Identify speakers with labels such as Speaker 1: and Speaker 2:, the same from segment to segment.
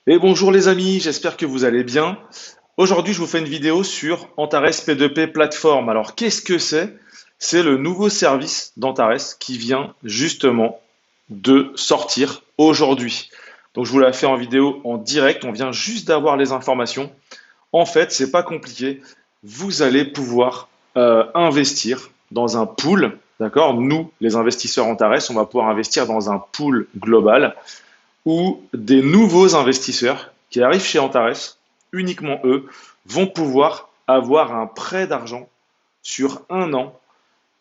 Speaker 1: Et bonjour les amis, j'espère que vous allez bien. Aujourd'hui, je vous fais une vidéo sur Antares P2P Platform. Alors, qu'est-ce que c'est? C'est le nouveau service d'Antares qui vient justement de sortir aujourd'hui. Donc, je vous la fais en vidéo en direct. On vient juste d'avoir les informations. En fait, c'est pas compliqué. Vous allez pouvoir investir dans un pool. D'accord? Nous, les investisseurs Antares, on va pouvoir investir dans un pool global où des nouveaux investisseurs qui arrivent chez Antares, uniquement eux, vont pouvoir avoir un prêt d'argent sur un an.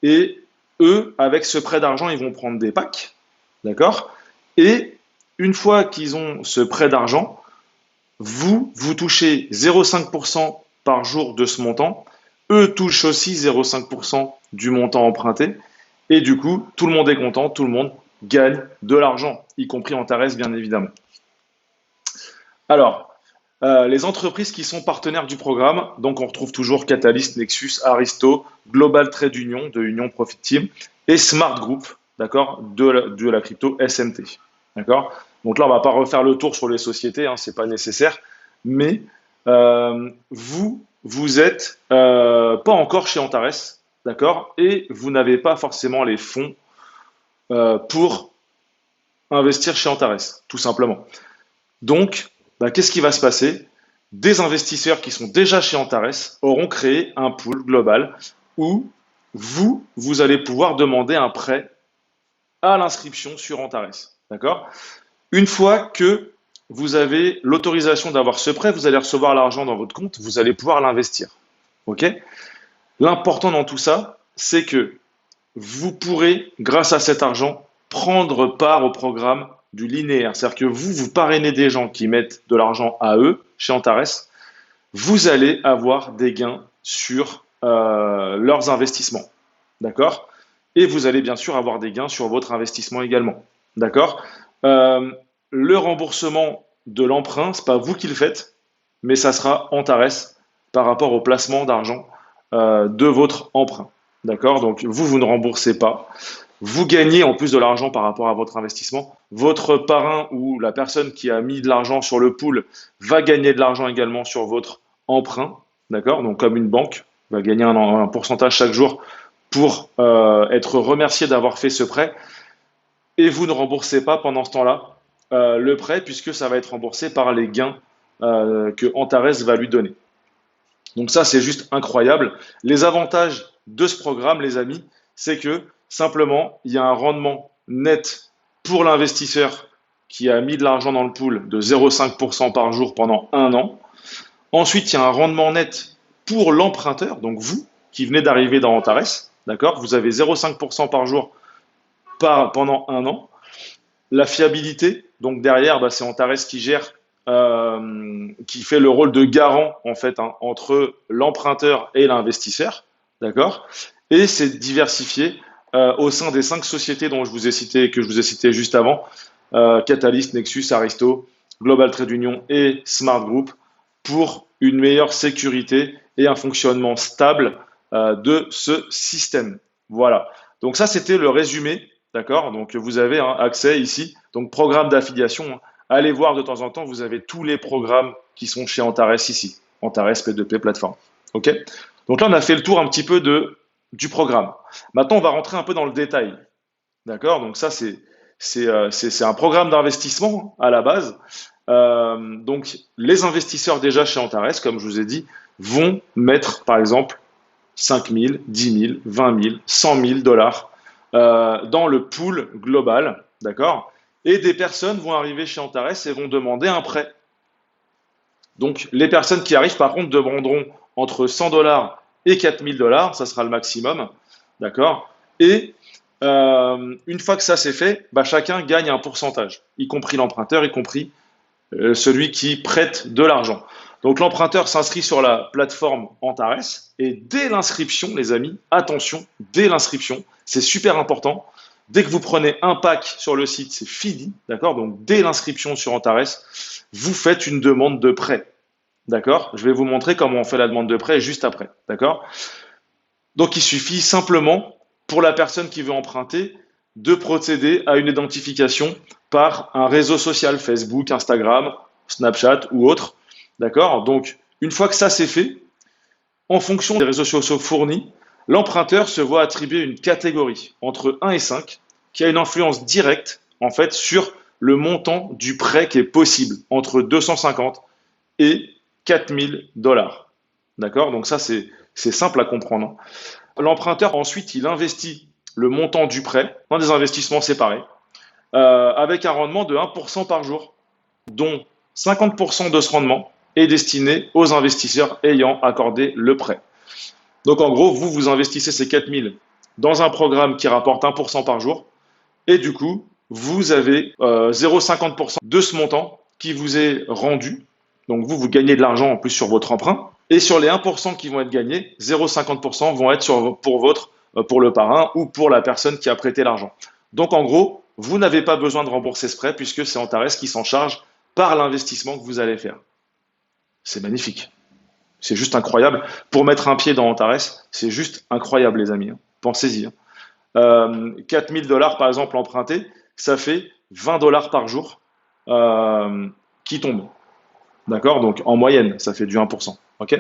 Speaker 1: Et eux, avec ce prêt d'argent, ils vont prendre des packs. D'accord? Et une fois qu'ils ont ce prêt d'argent, vous touchez 0,5% par jour de ce montant. Eux touchent aussi 0,5% du montant emprunté. Et du coup, tout le monde est content, tout le monde gagne de l'argent, y compris Antares, bien évidemment. Alors, les entreprises qui sont partenaires du programme, donc on retrouve toujours Catalyst, Nexus, Aristo, Global Trade Union de Union Profit Team et Smart Group, d'accord, de la crypto SMT, d'accord. Donc là, on va pas refaire le tour sur les sociétés, hein, c'est pas nécessaire, mais vous êtes pas encore chez Antares, d'accord, et vous n'avez pas forcément les fonds pour investir chez Antares, tout simplement. Donc, bah, qu'est-ce qui va se passer? Des investisseurs qui sont déjà chez Antares auront créé un pool global où vous allez pouvoir demander un prêt à l'inscription sur Antares. D'accord? Une fois que vous avez l'autorisation d'avoir ce prêt, vous allez recevoir l'argent dans votre compte, vous allez pouvoir l'investir. OK? L'important dans tout ça, c'est que vous pourrez, grâce à cet argent, prendre part au programme du linéaire. C'est-à-dire que vous parrainez des gens qui mettent de l'argent à eux, chez Antares, vous allez avoir des gains sur leurs investissements. D'accord? Et vous allez bien sûr avoir des gains sur votre investissement également. D'accord? Euh, le remboursement de l'emprunt, ce n'est pas vous qui le faites, mais ça sera Antares par rapport au placement d'argent de votre emprunt. D'accord? Donc vous ne remboursez pas. Vous gagnez en plus de l'argent par rapport à votre investissement. Votre parrain ou la personne qui a mis de l'argent sur le pool va gagner de l'argent également sur votre emprunt. D'accord? Donc comme une banque va gagner un pourcentage chaque jour pour être remercié d'avoir fait ce prêt. Et vous ne remboursez pas pendant ce temps-là le prêt puisque ça va être remboursé par les gains que Antares va lui donner. Donc ça, c'est juste incroyable. Les avantages de ce programme, les amis, c'est que simplement, il y a un rendement net pour l'investisseur qui a mis de l'argent dans le pool de 0,5% par jour pendant un an. Ensuite, il y a un rendement net pour l'emprunteur, donc vous, qui venez d'arriver dans Antares, d'accord? Vous avez 0,5% par jour pendant un an. La fiabilité, donc derrière, bah, c'est Antares qui gère, qui fait le rôle de garant en fait hein, entre l'emprunteur et l'investisseur, d'accord? Et c'est diversifié au sein des 5 sociétés dont je vous ai cité, que je vous ai cité juste avant, Catalyst, Nexus, Aristo, Global Trade Union et Smart Group, pour une meilleure sécurité et un fonctionnement stable de ce système. Voilà. Donc ça, c'était le résumé. D'accord? Donc vous avez hein, accès ici, donc programme d'affiliation. Hein. Allez voir de temps en temps, vous avez tous les programmes qui sont chez Antares ici, Antares P2P Plateforme. OK? Donc là, on a fait le tour un petit peu du programme. Maintenant, on va rentrer un peu dans le détail. D'accord? Donc ça, c'est un programme d'investissement hein, à la base. Donc les investisseurs déjà chez Antares, comme je vous ai dit, vont mettre par exemple 5 000, 10 000, 20 000, 100 000 dollars dans le pool global, d'accord? Et des personnes vont arriver chez Antares et vont demander un prêt. Donc, les personnes qui arrivent, par contre, demanderont entre 100 dollars et 4 000 dollars, ça sera le maximum, d'accord? Et une fois que ça c'est fait, bah, chacun gagne un pourcentage, y compris l'emprunteur, y compris celui qui prête de l'argent. Donc l'emprunteur s'inscrit sur la plateforme Antares et dès l'inscription, les amis, attention, dès l'inscription, c'est super important. Dès que vous prenez un pack sur le site, c'est fini, d'accord? Donc dès l'inscription sur Antares, vous faites une demande de prêt, d'accord? Je vais vous montrer comment on fait la demande de prêt juste après, d'accord? Donc il suffit simplement pour la personne qui veut emprunter de procéder à une identification par un réseau social, Facebook, Instagram Snapchat ou autre. D'accord? Donc, une fois que ça c'est fait, en fonction des réseaux sociaux fournis, l'emprunteur se voit attribuer une catégorie entre 1 et 5 qui a une influence directe en fait sur le montant du prêt qui est possible entre 250 et 4 000 $. D'accord? Donc ça c'est simple à comprendre. L'emprunteur ensuite il investit le montant du prêt dans des investissements séparés avec un rendement de 1% par jour, dont 50% de ce rendement est destiné aux investisseurs ayant accordé le prêt. Donc en gros, vous investissez ces 4 000 dans un programme qui rapporte 1% par jour et du coup, vous avez 0,50% de ce montant qui vous est rendu. Donc vous gagnez de l'argent en plus sur votre emprunt. Et sur les 1% qui vont être gagnés, 0,50% vont être pour le parrain ou pour la personne qui a prêté l'argent. Donc en gros, vous n'avez pas besoin de rembourser ce prêt puisque c'est Antares qui s'en charge par l'investissement que vous allez faire. C'est magnifique. C'est juste incroyable. Pour mettre un pied dans Antares, c'est juste incroyable, les amis. Pensez-y. 4 000 $ par exemple empruntés, ça fait 20 $ par jour qui tombent. D'accord? Donc en moyenne, ça fait du 1%. OK?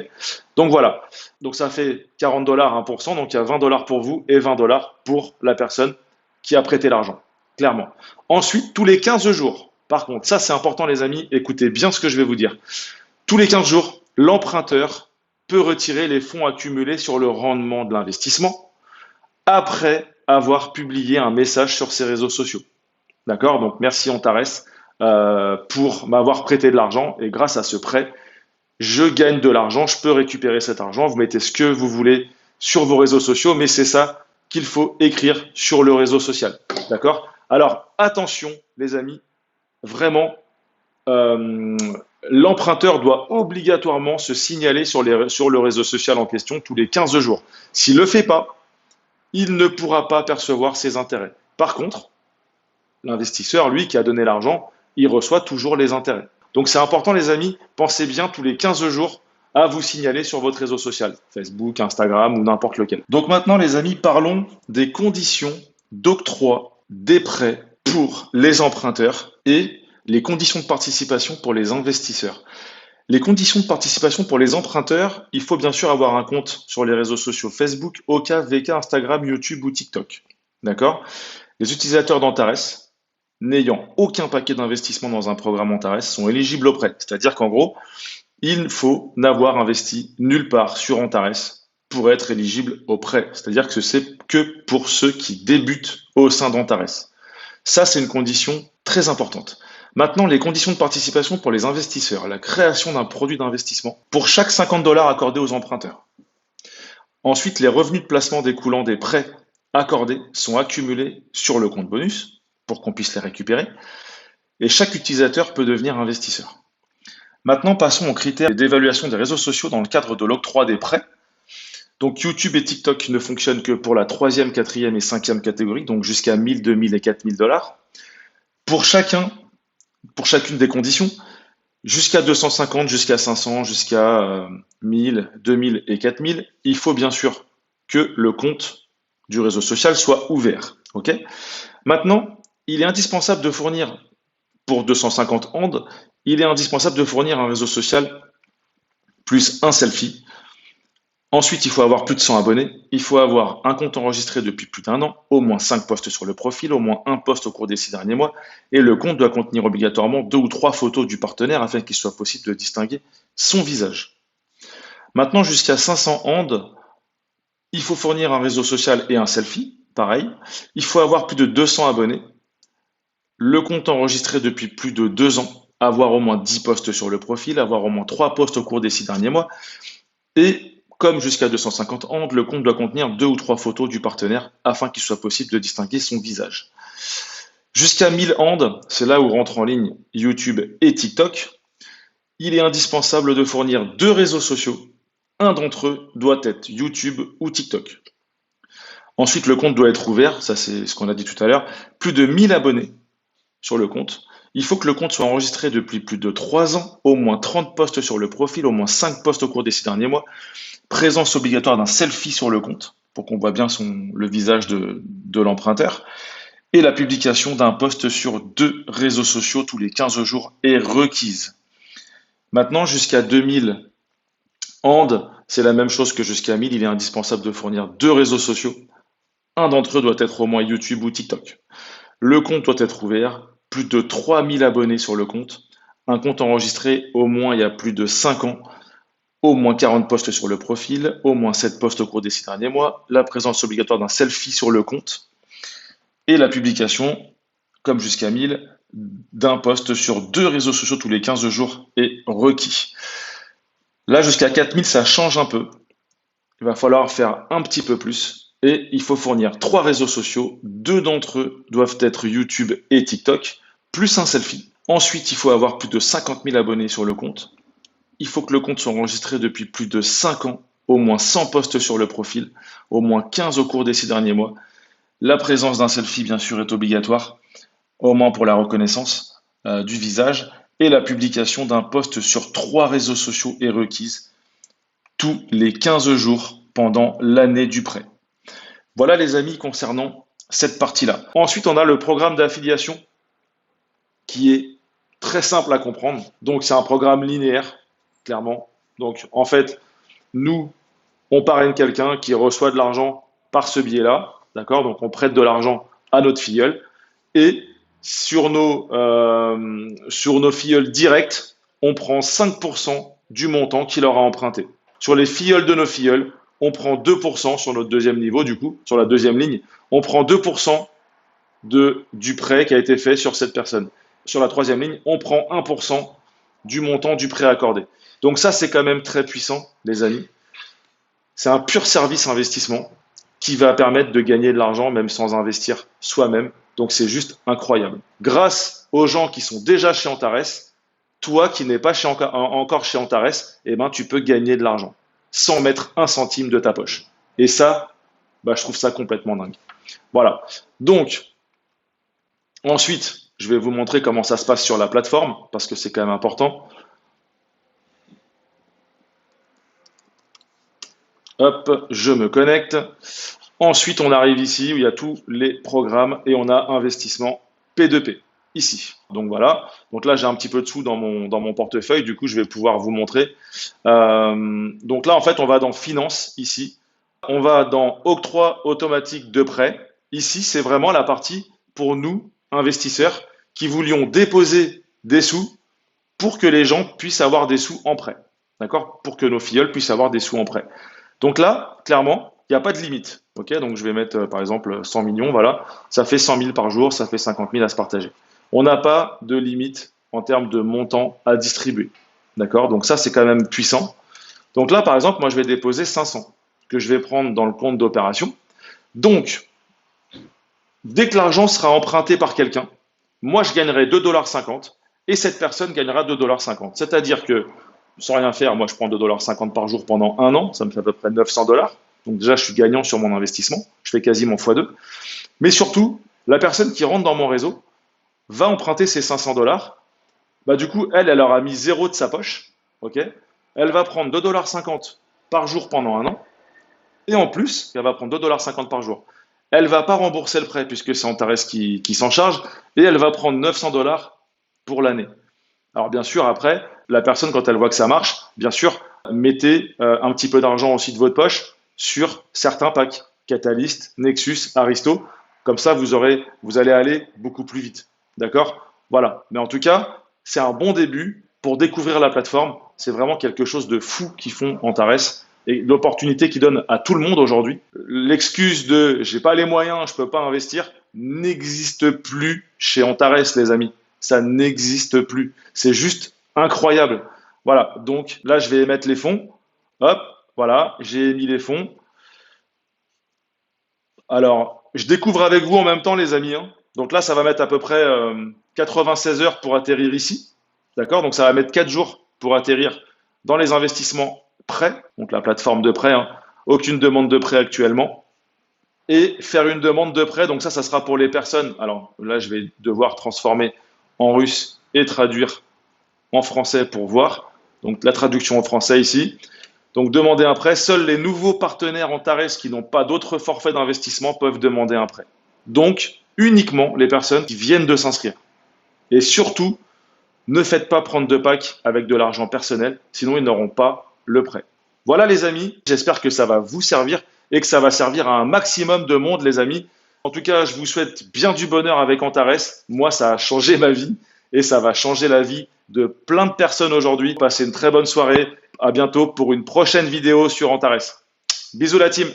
Speaker 1: Donc voilà. Donc ça fait 40 $, 1%. Donc il y a 20 $ pour vous et 20 $ pour la personne qui a prêté l'argent. Clairement. Ensuite, tous les 15 jours, par contre, ça c'est important les amis, écoutez bien ce que je vais vous dire. Tous les 15 jours, l'emprunteur peut retirer les fonds accumulés sur le rendement de l'investissement après avoir publié un message sur ses réseaux sociaux. D'accord? Donc merci Antares pour m'avoir prêté de l'argent et grâce à ce prêt, je gagne de l'argent, je peux récupérer cet argent. Vous mettez ce que vous voulez sur vos réseaux sociaux, mais c'est ça qu'il faut écrire sur le réseau social. D'accord? Alors attention les amis, vraiment, l'emprunteur doit obligatoirement se signaler sur le réseau social en question tous les 15 jours. S'il ne le fait pas, il ne pourra pas percevoir ses intérêts. Par contre, l'investisseur, lui, qui a donné l'argent, il reçoit toujours les intérêts. Donc c'est important les amis, pensez bien tous les 15 jours à vous signaler sur votre réseau social, Facebook, Instagram ou n'importe lequel. Donc maintenant les amis, parlons des conditions d'octroi des prêts pour les emprunteurs et les conditions de participation pour les investisseurs. Les conditions de participation pour les emprunteurs, il faut bien sûr avoir un compte sur les réseaux sociaux Facebook, Oka, VK, Instagram, YouTube ou TikTok. D'accord? Les utilisateurs d'Antares n'ayant aucun paquet d'investissement dans un programme Antares sont éligibles au prêt. C'est-à-dire qu'en gros, il faut n'avoir investi nulle part sur Antares pour être éligible au prêt. C'est-à-dire que c'est que pour ceux qui débutent au sein d'Antares. Ça, c'est une condition très importante. Maintenant, les conditions de participation pour les investisseurs. La création d'un produit d'investissement pour chaque 50 $ accordés aux emprunteurs. Ensuite, les revenus de placement découlant des prêts accordés sont accumulés sur le compte bonus pour qu'on puisse les récupérer. Et chaque utilisateur peut devenir investisseur. Maintenant, passons aux critères d'évaluation des réseaux sociaux dans le cadre de l'octroi des prêts. Donc YouTube et TikTok ne fonctionnent que pour la 3e, 4e et 5e catégorie, donc jusqu'à 1 000, 2 000 et 4 000 $. Pour chacune des conditions, jusqu'à 250, jusqu'à 500, jusqu'à 1000, 2000 et 4000, il faut bien sûr que le compte du réseau social soit ouvert. Ok? Maintenant, il est indispensable de fournir, pour 250 and, il est indispensable de fournir un réseau social plus un selfie. Ensuite, il faut avoir plus de 100 abonnés. Il faut avoir un compte enregistré depuis plus d'1 an, au moins 5 posts sur le profil, au moins un post au cours des 6 derniers mois. Et le compte doit contenir obligatoirement 2 ou 3 photos du partenaire afin qu'il soit possible de distinguer son visage. Maintenant, jusqu'à 500 and, il faut fournir un réseau social et un selfie. Pareil. Il faut avoir plus de 200 abonnés. Le compte enregistré depuis plus de 2 ans. Avoir au moins 10 posts sur le profil. Avoir au moins 3 posts au cours des 6 derniers mois. Et comme jusqu'à 250 and, le compte doit contenir 2 ou 3 photos du partenaire afin qu'il soit possible de distinguer son visage. Jusqu'à 1000 and, c'est là où rentrent en ligne YouTube et TikTok. Il est indispensable de fournir 2 réseaux sociaux. Un d'entre eux doit être YouTube ou TikTok. Ensuite, le compte doit être ouvert, ça c'est ce qu'on a dit tout à l'heure. Plus de 1000 abonnés sur le compte. Il faut que le compte soit enregistré depuis plus de 3 ans, au moins 30 posts sur le profil, au moins 5 posts au cours des 6 derniers mois. Présence obligatoire d'un selfie sur le compte, pour qu'on voit bien le visage de l'emprunteur. Et la publication d'un post sur 2 réseaux sociaux tous les 15 jours est requise. Maintenant, jusqu'à 2000 And, c'est la même chose que jusqu'à 1000. Il est indispensable de fournir 2 réseaux sociaux. Un d'entre eux doit être au moins YouTube ou TikTok. Le compte doit être ouvert, plus de 3000 abonnés sur le compte, un compte enregistré au moins il y a plus de 5 ans, au moins 40 posts sur le profil, au moins 7 posts au cours des 6 derniers mois, la présence obligatoire d'un selfie sur le compte et la publication, comme jusqu'à 1000, d'un post sur 2 réseaux sociaux tous les 15 jours est requis. Là, jusqu'à 4000, ça change un peu. Il va falloir faire un petit peu plus et il faut fournir 3 réseaux sociaux. 2 d'entre eux doivent être YouTube et TikTok, plus un selfie. Ensuite, il faut avoir plus de 50 000 abonnés sur le compte. Il faut que le compte soit enregistré depuis plus de 5 ans, au moins 100 posts sur le profil, au moins 15 au cours des 6 derniers mois. La présence d'un selfie, bien sûr, est obligatoire, au moins pour la reconnaissance du visage. Et la publication d'un post sur 3 réseaux sociaux est requise tous les 15 jours pendant l'année du prêt. Voilà les amis concernant cette partie-là. Ensuite, on a le programme d'affiliation qui est très simple à comprendre. Donc, c'est un programme linéaire, clairement. Donc, en fait, nous, on parraine quelqu'un qui reçoit de l'argent par ce biais-là. D'accord? Donc, on prête de l'argent à notre filleul. Et sur nos filleuls directs, on prend 5% du montant qu'il aura emprunté. Sur les filleuls de nos filleuls, on prend 2% sur notre deuxième niveau, du coup, sur la deuxième ligne, on prend 2% du prêt qui a été fait sur cette personne. Sur la troisième ligne, on prend 1% du montant du prêt accordé. Donc ça, c'est quand même très puissant, les amis. C'est un pur service investissement qui va permettre de gagner de l'argent même sans investir soi-même. Donc c'est juste incroyable. Grâce aux gens qui sont déjà chez Antares, toi qui n'es pas encore chez Antares, eh ben, tu peux gagner de l'argent sans mettre un centime de ta poche. Et ça, bah, je trouve ça complètement dingue. Voilà. Donc, ensuite, je vais vous montrer comment ça se passe sur la plateforme, parce que c'est quand même important. Hop, je me connecte. Ensuite, on arrive ici où il y a tous les programmes et on a investissement P2P, ici. Donc voilà, donc là j'ai un petit peu de sous dans mon portefeuille, du coup je vais pouvoir vous montrer. Donc là en fait on va dans Finance, ici. On va dans Octroi automatique de prêt. Ici c'est vraiment la partie pour nous, investisseurs, qui voulions déposer des sous pour que les gens puissent avoir des sous en prêt. D'accord? Pour que nos filleuls puissent avoir des sous en prêt. Donc là, clairement, il n'y a pas de limite. Ok, donc je vais mettre par exemple 100 millions, voilà. Ça fait 100 000 par jour, ça fait 50 000 à se partager. On n'a pas de limite en termes de montant à distribuer. D'accord? Donc ça, c'est quand même puissant. Donc là, par exemple, moi, je vais déposer 500 que je vais prendre dans le compte d'opération. Donc, dès que l'argent sera emprunté par quelqu'un, moi, je gagnerai 2,50 $ et cette personne gagnera 2,50 $. C'est-à-dire que, sans rien faire, moi, je prends 2,50 $ par jour pendant un an, ça me fait à peu près 900 $. Donc déjà, je suis gagnant sur mon investissement, je fais quasiment x2. Mais surtout, la personne qui rentre dans mon réseau va emprunter ses 500 $. Bah, du coup, elle aura mis zéro de sa poche. Ok, elle va prendre 2,50 $ par jour pendant un an. Et en plus, elle va prendre 2,50 $ par jour. Elle ne va pas rembourser le prêt puisque c'est Antares qui s'en charge. Et elle va prendre 900 $ pour l'année. Alors bien sûr, après, la personne, quand elle voit que ça marche, bien sûr, mettez un petit peu d'argent aussi de votre poche sur certains packs. Catalyst, Nexus, Aristo. Comme ça, vous allez aller beaucoup plus vite. D'accord? Voilà. Mais en tout cas, c'est un bon début pour découvrir la plateforme. C'est vraiment quelque chose de fou qu'ils font Antares et l'opportunité qu'ils donnent à tout le monde aujourd'hui. L'excuse de j'ai pas les moyens, je peux pas investir n'existe plus chez Antares, les amis. Ça n'existe plus. C'est juste incroyable. Voilà. Donc là, je vais émettre les fonds. Hop, voilà, j'ai émis les fonds. Alors, je découvre avec vous en même temps, les amis, hein. Donc là, ça va mettre à peu près 96 heures pour atterrir ici. D'accord? Donc ça va mettre 4 jours pour atterrir dans les investissements prêts, donc la plateforme de prêt, hein. Aucune demande de prêt actuellement. Et faire une demande de prêt, donc ça sera pour les personnes. Alors là, je vais devoir transformer en russe et traduire en français pour voir. Donc la traduction en français ici. Donc demander un prêt, seuls les nouveaux partenaires Antares qui n'ont pas d'autres forfaits d'investissement peuvent demander un prêt. Donc uniquement les personnes qui viennent de s'inscrire. Et surtout, Ne faites pas prendre de pack avec de l'argent personnel, sinon ils n'auront pas le prêt. Voilà les amis, j'espère que ça va vous servir et que ça va servir à un maximum de monde les amis. En tout cas, je vous souhaite bien du bonheur avec Antares. Moi, ça a changé ma vie et ça va changer la vie de plein de personnes aujourd'hui. Passez une très bonne soirée. À bientôt pour une prochaine vidéo sur Antares. Bisous la team.